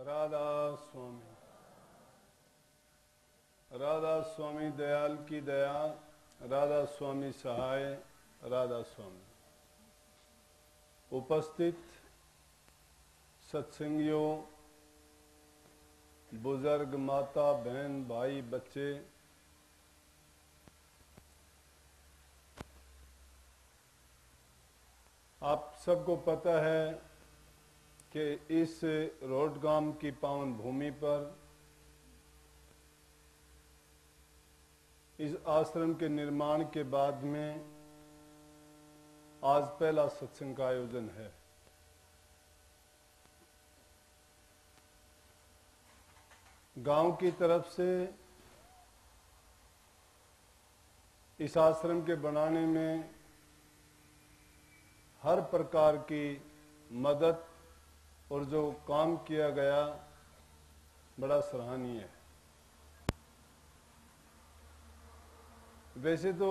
राधा स्वामी। राधा स्वामी दयाल की दया, राधा स्वामी सहाय, राधा स्वामी। उपस्थित सत्संगियों, बुजुर्ग, माता, बहन, भाई, बच्चे, आप सबको पता है कि इस रोडगाम की पावन भूमि पर इस आश्रम के निर्माण के बाद में आज पहला सत्संग का आयोजन है। गांव की तरफ से इस आश्रम के बनाने में हर प्रकार की मदद और जो काम किया गया बड़ा सराहनीय है। वैसे तो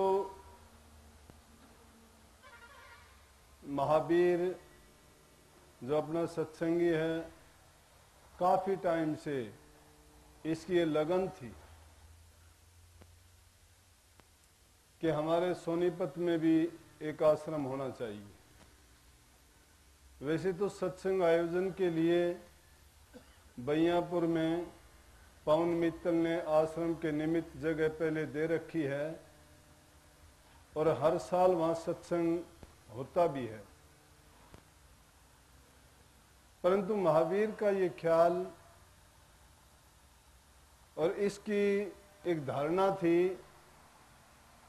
महावीर जो अपना सत्संगी है, काफी टाइम से इसकी ये लगन थी कि हमारे सोनीपत में भी एक आश्रम होना चाहिए। वैसे तो सत्संग आयोजन के लिए बैयापुर में पवन मित्तल ने आश्रम के निमित्त जगह पहले दे रखी है और हर साल वहां सत्संग होता भी है, परंतु महावीर का ये ख्याल और इसकी एक धारणा थी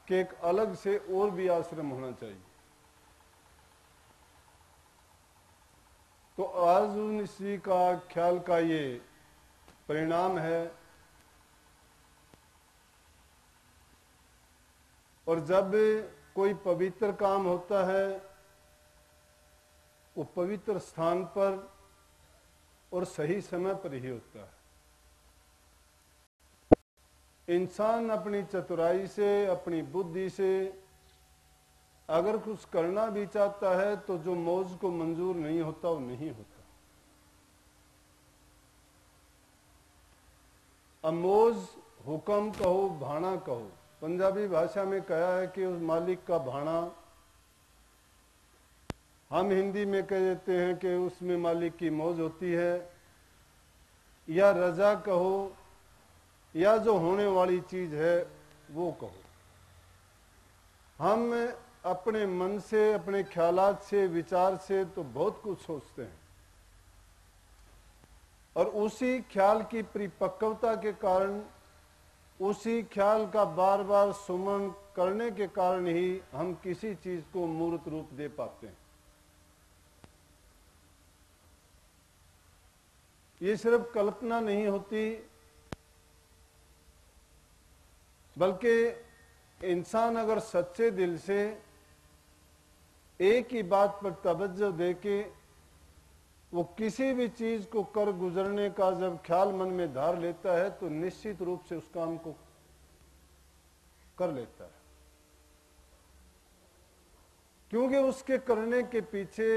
कि एक अलग से और भी आश्रम होना चाहिए। तो आज उसी का ख्याल का ये परिणाम है। और जब कोई पवित्र काम होता है वो पवित्र स्थान पर और सही समय पर ही होता है। इंसान अपनी चतुराई से, अपनी बुद्धि से अगर कुछ करना भी चाहता है तो जो मौज को मंजूर नहीं होता वो नहीं होता। अमोज हुक्म कहो, भाना कहो, पंजाबी भाषा में कहा है कि उस मालिक का भाना, हम हिंदी में कह देते हैं कि उसमें मालिक की मौज होती है, या रजा कहो, या जो होने वाली चीज है वो कहो। हम अपने मन से, अपने ख्यालात से, विचार से तो बहुत कुछ सोचते हैं और उसी ख्याल की परिपक्वता के कारण, उसी ख्याल का बार बार सुमन करने के कारण ही हम किसी चीज को मूर्त रूप दे पाते हैं। ये सिर्फ कल्पना नहीं होती, बल्कि इंसान अगर सच्चे दिल से एक ही बात पर तवज्जो देके वो किसी भी चीज को कर गुजरने का जब ख्याल मन में धार लेता है तो निश्चित रूप से उस काम को कर लेता है, क्योंकि उसके करने के पीछे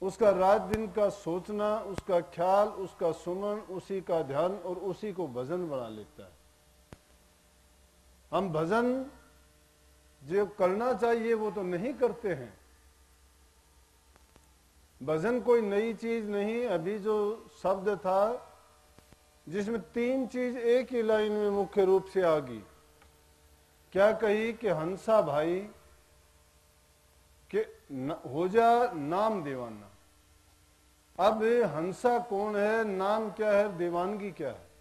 उसका रात दिन का सोचना, उसका ख्याल, उसका सुमन, उसी का ध्यान और उसी को भजन बना लेता है। हम भजन जो करना चाहिए वो तो नहीं करते हैं। भजन कोई नई चीज नहीं। अभी जो शब्द था जिसमें तीन चीज एक ही लाइन में मुख्य रूप से आ गई, क्या कही कि हंसा भाई के हो जा नाम दीवाना। अब हंसा कौन है, नाम क्या है, दीवानगी क्या है?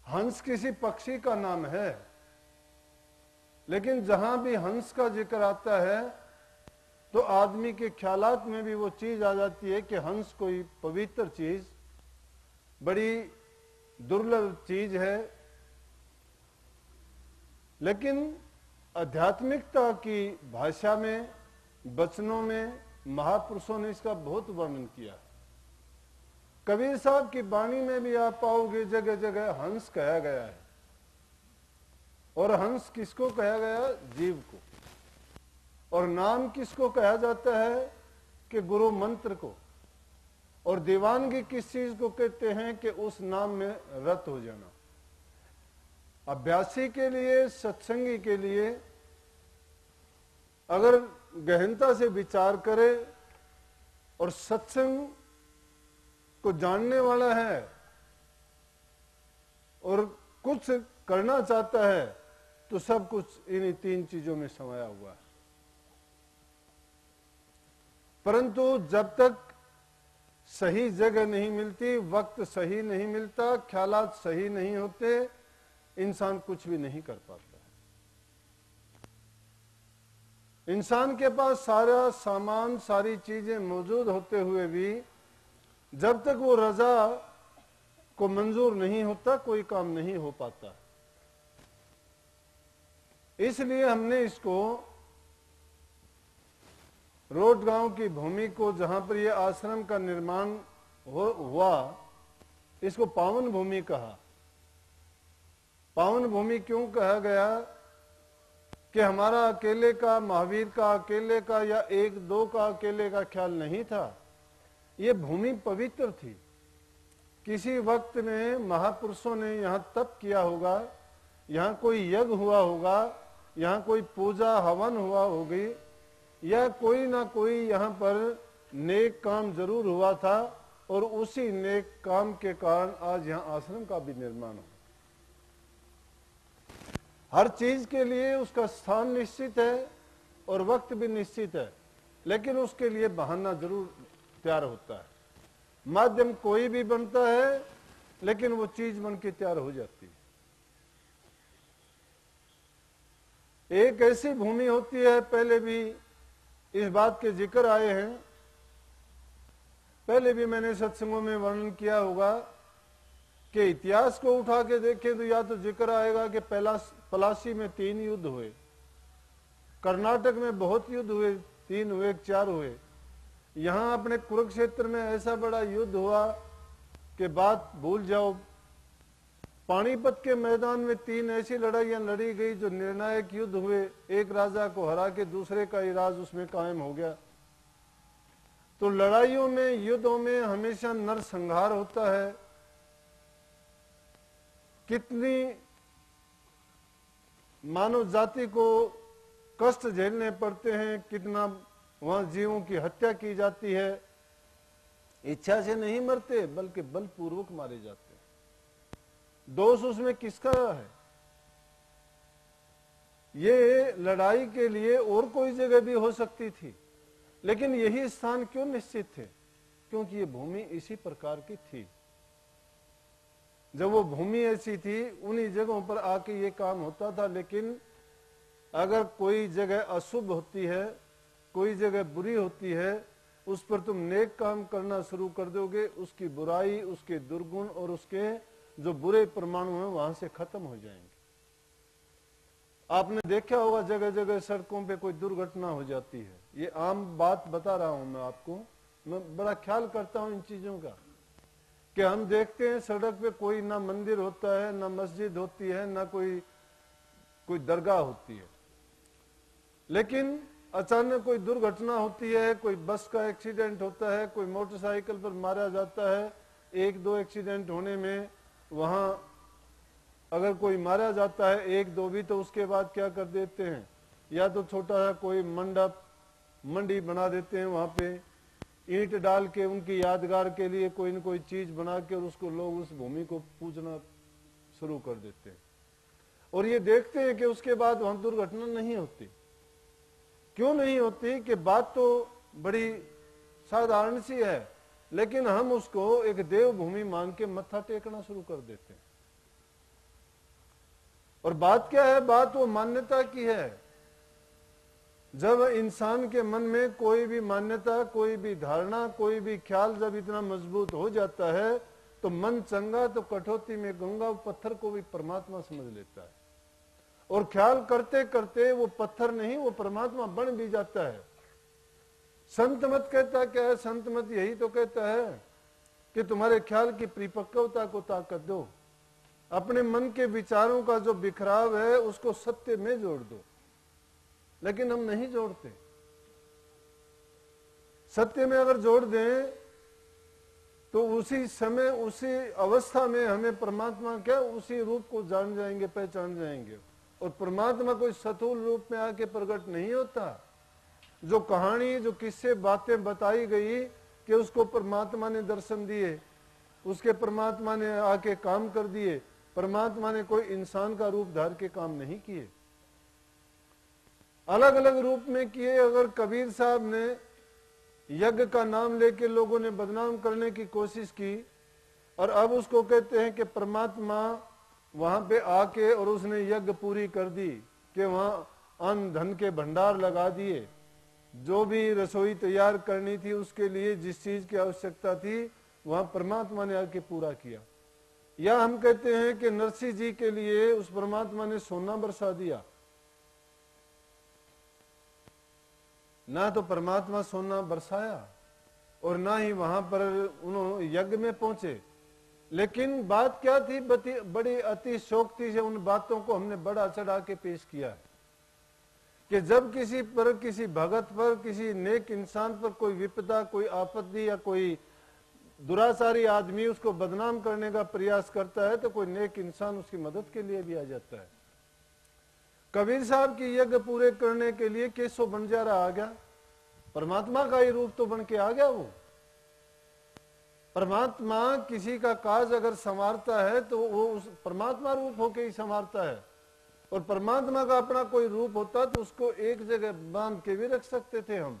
हंस किसी पक्षी का नाम है, लेकिन जहां भी हंस का जिक्र आता है तो आदमी के ख्यालात में भी वो चीज आ जाती है कि हंस कोई पवित्र चीज, बड़ी दुर्लभ चीज है। लेकिन आध्यात्मिकता की भाषा में, वचनों में महापुरुषों ने इसका बहुत वर्णन किया। कबीर साहब की वाणी में भी आप पाओगे जगह जगह हंस कहा गया है। और हंस किसको कहा गया? जीव को। और नाम किसको कहा जाता है कि गुरु मंत्र को। और दीवानगी किस चीज को कहते हैं कि उस नाम में रत हो जाना। अभ्यासी के लिए, सत्संगी के लिए अगर गहनता से विचार करे और सत्संग को जानने वाला है और कुछ करना चाहता है तो सब कुछ इन्हीं तीन चीजों में समाया हुआ है। परंतु जब तक सही जगह नहीं मिलती, वक्त सही नहीं मिलता, ख्यालात सही नहीं होते, इंसान कुछ भी नहीं कर पाता। इंसान के पास सारा सामान, सारी चीजें मौजूद होते हुए भी जब तक वो रजा को मंजूर नहीं होता, कोई काम नहीं हो पाता। इसलिए हमने इसको रोड गांव की भूमि को, जहां पर यह आश्रम का निर्माण हुआ, इसको पावन भूमि कहा। पावन भूमि क्यों कहा गया कि हमारा अकेले का, महावीर का अकेले का या एक दो का अकेले का ख्याल नहीं था। ये भूमि पवित्र थी। किसी वक्त में महापुरुषों ने यहां तप किया होगा, यहां कोई यज्ञ हुआ होगा, यहां कोई पूजा हवन हुआ होगी, या कोई ना कोई यहां पर नेक काम जरूर हुआ था और उसी नेक काम के कारण आज यहां आश्रम का भी निर्माण हो। हर चीज के लिए उसका स्थान निश्चित है और वक्त भी निश्चित है, लेकिन उसके लिए बहाना जरूर तैयार होता है। माध्यम कोई भी बनता है लेकिन वो चीज बन के तैयार हो जाती है। एक ऐसी भूमि होती है, पहले भी इस बात के जिक्र आए हैं, पहले भी मैंने सत्संगों में वर्णन किया होगा कि इतिहास को उठा के देखें तो या तो जिक्र आएगा कि पलासी में 3 युद्ध हुए, कर्नाटक में बहुत युद्ध हुए, 3 हुए 4 हुए, यहां अपने कुरुक्षेत्र में ऐसा बड़ा युद्ध हुआ कि बात भूल जाओ। पानीपत के मैदान में 3 ऐसी लड़ाइयां लड़ी गई जो निर्णायक युद्ध हुए, एक राजा को हरा के दूसरे का ही राज उसमें कायम हो गया। तो लड़ाइयों में, युद्धों में हमेशा नरसंहार होता है। कितनी मानव जाति को कष्ट झेलने पड़ते हैं, कितना वहां जीवों की हत्या की जाती है। इच्छा से नहीं मरते बल्कि बलपूर्वक मारे जाते हैं। दोष उसमें किसका है? ये लड़ाई के लिए और कोई जगह भी हो सकती थी, लेकिन यही स्थान क्यों निश्चित थे? क्योंकि ये भूमि इसी प्रकार की थी। जब वो भूमि ऐसी थी, उन्हीं जगहों पर आके ये काम होता था। लेकिन अगर कोई जगह अशुभ होती है, कोई जगह बुरी होती है, उस पर तुम नेक काम करना शुरू कर दोगे, उसकी बुराई, उसके दुर्गुण और उसके जो बुरे परमाणु हैं वहां से खत्म हो जाएंगे। आपने देखा होगा जगह जगह सड़कों पे कोई दुर्घटना हो जाती है। ये आम बात बता रहा हूं मैं आपको, मैं बड़ा ख्याल करता हूं इन चीजों का, कि हम देखते हैं सड़क पे कोई ना मंदिर होता है, ना मस्जिद होती है, ना कोई दरगाह होती है, लेकिन अचानक कोई दुर्घटना होती है, कोई बस का एक्सीडेंट होता है, कोई मोटरसाइकिल पर मारा जाता है। 1-2 एक्सीडेंट होने में वहां अगर कोई मारा जाता है, 1-2 भी, तो उसके बाद क्या कर देते हैं, या तो छोटा सा कोई मंडी बना देते हैं, वहां पे ईंट डाल के उनकी यादगार के लिए कोई न कोई चीज बना के और उसको लोग उस भूमि को पूजना शुरू कर देते हैं। और ये देखते हैं कि उसके बाद वहां दुर्घटना नहीं होती। क्यों नहीं होती? कि बात तो बड़ी साधारण सी है, लेकिन हम उसको एक देवभूमि मान के मत्था टेकना शुरू कर देते हैं। और बात क्या है? बात वो मान्यता की है। जब इंसान के मन में कोई भी मान्यता, कोई भी धारणा, कोई भी ख्याल जब इतना मजबूत हो जाता है, तो मन चंगा तो कठौती में गंगा, पत्थर को भी परमात्मा समझ लेता है। और ख्याल करते करते वो पत्थर नहीं, वो परमात्मा बन भी जाता है। संत मत कहता क्या है? संत मत यही तो कहता है कि तुम्हारे ख्याल की परिपक्वता को ताकत दो, अपने मन के विचारों का जो बिखराव है उसको सत्य में जोड़ दो। लेकिन हम नहीं जोड़ते। सत्य में अगर जोड़ दें तो उसी समय उसी अवस्था में हमें परमात्मा क्या उसी रूप को जान जाएंगे, पहचान जाएंगे। और परमात्मा कोई स्थूल रूप में आके प्रकट नहीं होता। जो कहानी, जो किस्से, बातें बताई गई कि उसको परमात्मा ने दर्शन दिए, उसके परमात्मा ने आके काम कर दिए, परमात्मा ने कोई इंसान का रूप धार के काम नहीं किए, अलग अलग रूप में किए। अगर कबीर साहब ने यज्ञ का नाम लेके लोगों ने बदनाम करने की कोशिश की और अब उसको कहते हैं कि परमात्मा वहां पे आके और उसने यज्ञ पूरी कर दी कि वहां अन्न धन के भंडार लगा दिए, जो भी रसोई तैयार करनी थी उसके लिए जिस चीज की आवश्यकता थी वहां परमात्मा ने आके पूरा किया। या हम कहते हैं कि नरसिंह जी के लिए उस परमात्मा ने सोना बरसा दिया। ना तो परमात्मा सोना बरसाया और ना ही वहां पर उन्होंने यज्ञ में पहुंचे। लेकिन बात क्या थी, बड़ी अतिशोक्ति से उन बातों को हमने बड़ा चढ़ा के पेश किया है कि जब किसी पर, किसी भगत पर, किसी नेक इंसान पर कोई विपदा, कोई आपत्ति या कोई दुराचारी आदमी उसको बदनाम करने का प्रयास करता है तो कोई नेक इंसान उसकी मदद के लिए भी आ जाता है। कबीर साहब की यज्ञ पूरे करने के लिए केशव बंजारा आ गया, परमात्मा का ही रूप तो बन के आ गया। वो परमात्मा किसी का काज अगर संवारता है तो वो उस परमात्मा रूप होके ही संवारता है। और परमात्मा का अपना कोई रूप होता तो उसको एक जगह बांध के भी रख सकते थे हम।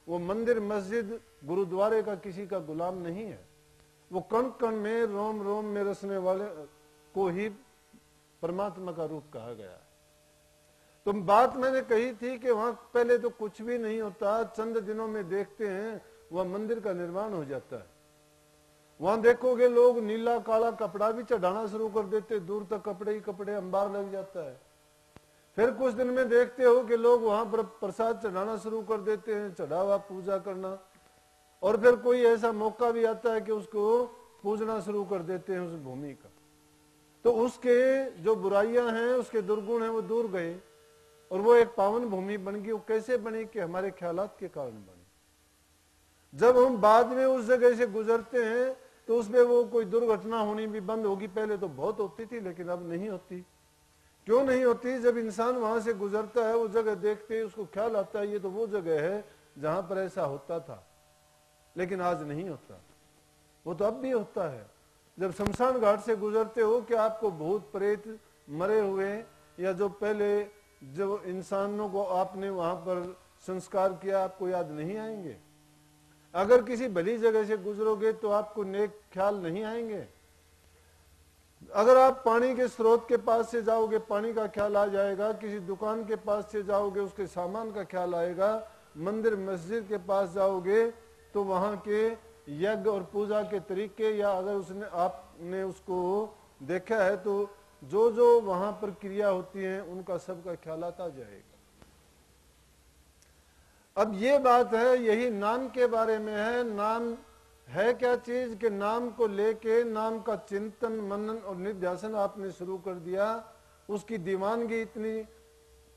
वो मंदिर, मस्जिद, गुरुद्वारे का किसी का गुलाम नहीं है। वो कण कण में, रोम रोम में रसने वाले को ही परमात्मा का रूप कहा गया। तो बात मैंने कही थी कि वहां पहले तो कुछ भी नहीं होता, चंद दिनों में देखते हैं वह मंदिर का निर्माण हो जाता है। वहां देखोगे लोग नीला काला कपड़ा भी चढ़ाना शुरू कर देते, दूर तक कपड़े ही कपड़े, अंबार लग जाता है। फिर कुछ दिन में देखते हो कि लोग वहां पर प्रसाद चढ़ाना शुरू कर देते हैं, चढ़ावा पूजा करना। और फिर कोई ऐसा मौका भी आता है कि उसको पूजना शुरू कर देते हैं उस भूमि का। तो उसके जो बुराइयां हैं, उसके दुर्गुण हैं, वो दूर गए और वो एक पावन भूमि बन गई। वो कैसे बनी कि हमारे ख्यालात के कारण बनी। जब हम बाद में उस जगह से गुजरते हैं तो उसमें वो कोई दुर्घटना होनी भी बंद होगी। पहले तो बहुत होती थी लेकिन अब नहीं होती। क्यों नहीं होती? जब इंसान वहां से गुजरता है, वो जगह देखते ही उसको ख्याल आता है ये तो वो जगह है जहां पर ऐसा होता था, लेकिन आज नहीं होता। वो तो अब भी होता है। जब शमशान घाट से गुजरते हो कि आपको भूत प्रेत मरे हुए या जो पहले जो इंसानों को आपने वहां पर संस्कार किया आपको याद नहीं आएंगे। अगर किसी भली जगह से गुजरोगे तो आपको नेक ख्याल नहीं आएंगे। अगर आप पानी के स्रोत के पास से जाओगे पानी का ख्याल आ जाएगा, किसी दुकान के पास से जाओगे उसके सामान का ख्याल आएगा, मंदिर मस्जिद के पास जाओगे तो वहां के यज्ञ और पूजा के तरीके, या अगर उसने आपने उसको देखा है तो जो जो वहां पर क्रिया होती है उनका सबका ख्याल आता जाएगा। अब ये बात है, यही नाम के बारे में है। नाम है क्या चीज कि नाम को लेके नाम का चिंतन मनन और निध्यासन आपने शुरू कर दिया, उसकी दीवानगी इतनी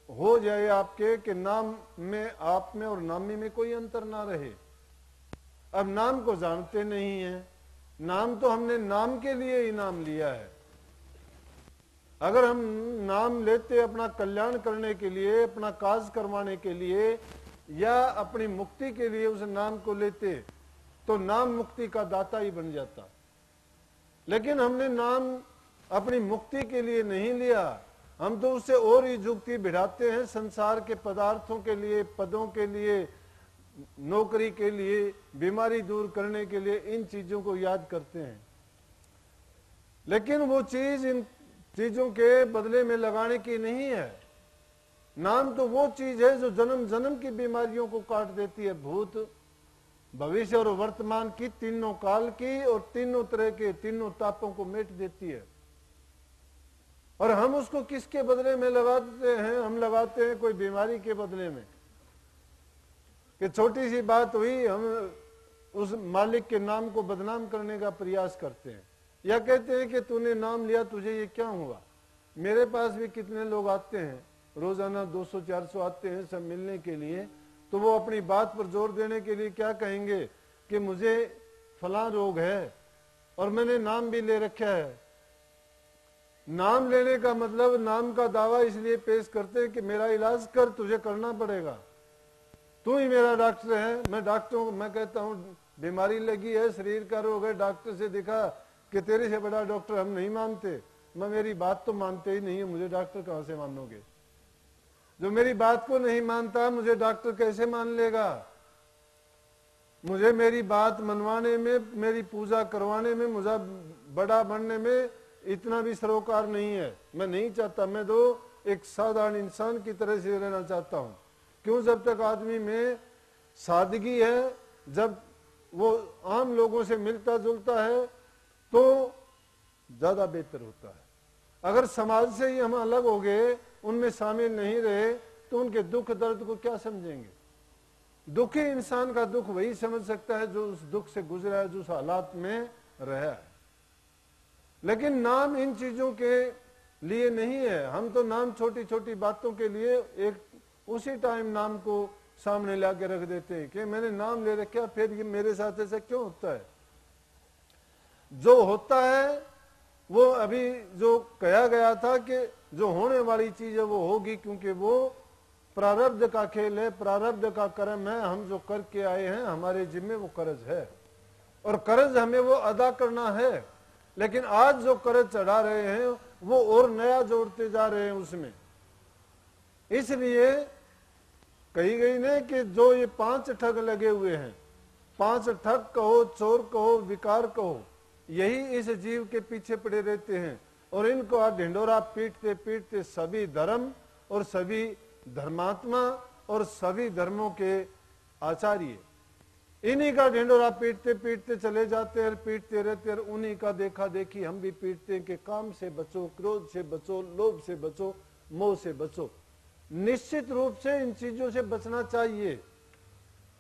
हो जाए आपके कि नाम में, आप में और नामी में कोई अंतर ना रहे। अब नाम को जानते नहीं है। नाम तो हमने नाम के लिए ही नाम लिया है। अगर हम नाम लेते अपना कल्याण करने के लिए, अपना काज करवाने के लिए या अपनी मुक्ति के लिए उस नाम को लेते तो नाम मुक्ति का दाता ही बन जाता। लेकिन हमने नाम अपनी मुक्ति के लिए नहीं लिया, हम तो उससे और ही जुक्ति भिड़ाते हैं संसार के पदार्थों के लिए, पदों के लिए, नौकरी के लिए, बीमारी दूर करने के लिए इन चीजों को याद करते हैं। लेकिन वो चीज इन चीजों के बदले में लगाने की नहीं है। नाम तो वो चीज है जो जन्म जन्म की बीमारियों को काट देती है। भूत, भविष्य और वर्तमान की, तीनों काल की और तीनों तरह के तीनों तापों को मिट देती है। और हम उसको किसके बदले में लगाते हैं? हम लगाते हैं कोई बीमारी के बदले में। कि छोटी सी बात हुई, हम उस मालिक के नाम को बदनाम करने का प्रयास करते हैं, या कहते हैं कि तूने नाम लिया तुझे ये क्या हुआ। मेरे पास भी कितने लोग आते हैं, रोजाना 200-400 आते हैं सब मिलने के लिए। तो वो अपनी बात पर जोर देने के लिए क्या कहेंगे कि मुझे फलां रोग है और मैंने नाम भी ले रखा है। नाम लेने का मतलब नाम का दावा इसलिए पेश करते हैं कि मेरा इलाज कर, तुझे करना पड़ेगा, तू ही मेरा डॉक्टर है। मैं डॉक्टरों को मैं कहता हूँ बीमारी लगी है, शरीर का रोग है, डॉक्टर से दिखा कि तेरे से बड़ा डॉक्टर हम नहीं मानते। मैं मेरी बात तो मानते ही नहीं है, मुझे डॉक्टर कहां से मानोगे? जो मेरी बात को नहीं मानता मुझे डॉक्टर कैसे मान लेगा? मुझे मेरी बात मनवाने में, मेरी पूजा करवाने में, मुझे बड़ा बनने में इतना भी सरोकार नहीं है। मैं नहीं चाहता, मैं तो एक साधारण इंसान की तरह से रहना चाहता हूं। क्यों? जब तक आदमी में सादगी है, जब वो आम लोगों से मिलता जुलता है तो ज्यादा बेहतर होता है। अगर समाज से ही हम अलग हो गए, उनमें शामिल नहीं रहे, तो उनके दुख दर्द को क्या समझेंगे? दुखी इंसान का दुख वही समझ सकता है जो उस दुख से गुजरा है, जो उस हालात में रहा है। लेकिन नाम इन चीजों के लिए नहीं है। हम तो नाम छोटी छोटी बातों के लिए एक उसी टाइम नाम को सामने ला के रख देते हैं कि मैंने नाम ले रखा, फिर ये मेरे साथ ऐसा क्यों होता है? जो होता है वो अभी जो कहा गया था कि जो होने वाली चीज है वो होगी, क्योंकि वो प्रारब्ध का खेल है, प्रारब्ध का कर्म है। हम जो करके आए हैं हमारे जिम्मे वो कर्ज है और कर्ज हमें वो अदा करना है। लेकिन आज जो कर्ज चढ़ा रहे हैं वो और नया जोड़ते जा रहे हैं उसमें। इसलिए कही गई ने कि जो ये 5 ठग लगे हुए हैं, 5 ठग कहो, चोर कहो, विकार कहो, यही इस जीव के पीछे पड़े रहते हैं और इनको आज ढिंडोरा पीटते पीटते सभी धर्म और सभी धर्मात्मा और सभी धर्मों के आचार्य इन्हीं का ढिंडोरा पीटते पीटते चले जाते हैं, पीटते रहते हैं। उन्हीं का देखा देखी हम भी पीटते हैं कि काम से बचो, क्रोध से बचो, लोभ से बचो, मोह से बचो। निश्चित रूप से इन चीजों से बचना चाहिए,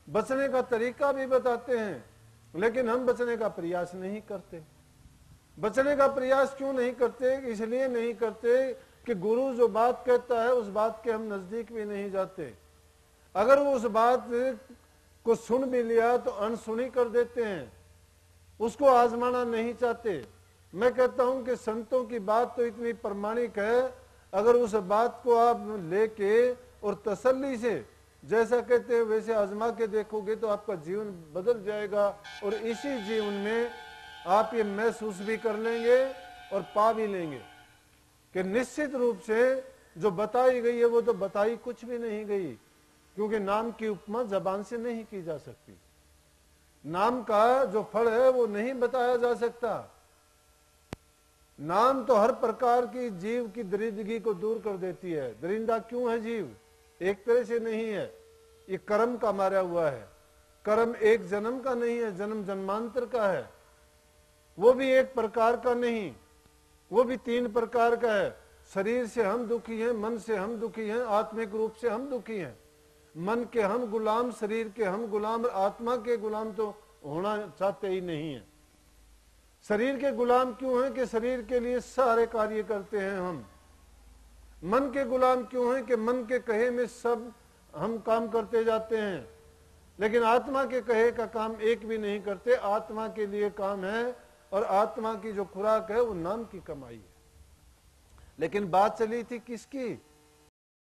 बचने का तरीका भी बताते हैं, लेकिन हम बचने का प्रयास नहीं करते। बचने का प्रयास क्यों नहीं करते? इसलिए नहीं करते कि गुरु जो बात कहता है उस बात के हम नजदीक भी नहीं जाते। अगर वो उस बात को सुन भी लिया तो अनसुनी कर देते हैं, उसको आजमाना नहीं चाहते। मैं कहता हूं कि संतों की बात तो इतनी प्रमाणिक है, अगर उस बात को आप लेके और तसल्ली से जैसा कहते हैं वैसे आजमा के देखोगे तो आपका जीवन बदल जाएगा और इसी जीवन में आप ये महसूस भी कर लेंगे और पा भी लेंगे कि निश्चित रूप से जो बताई गई है वो तो बताई कुछ भी नहीं गई, क्योंकि नाम की उपमा जबान से नहीं की जा सकती। नाम का जो फल है वो नहीं बताया जा सकता। नाम तो हर प्रकार की जीव की दरिद्रगी को दूर कर देती है। दरिंदा क्यों है जीव? एक तरह से नहीं है, ये कर्म का मारा हुआ है। कर्म एक जन्म का नहीं है, जन्म जन्मांतर का है। वो भी एक प्रकार का नहीं, वो भी 3 प्रकार का है। शरीर से हम दुखी हैं, मन से हम दुखी हैं, आत्मिक रूप से हम दुखी हैं। मन के हम गुलाम, शरीर के हम गुलाम, आत्मा के गुलाम तो होना चाहते ही नहीं है। शरीर के गुलाम क्यों हैं कि शरीर के लिए सारे कार्य करते हैं हम। मन के गुलाम क्यों हैं कि मन के कहे में सब हम काम करते जाते हैं, लेकिन आत्मा के कहे का काम एक भी नहीं करते। आत्मा के लिए काम है और आत्मा की जो खुराक है वो नाम की कमाई है। लेकिन बात चली थी किसकी?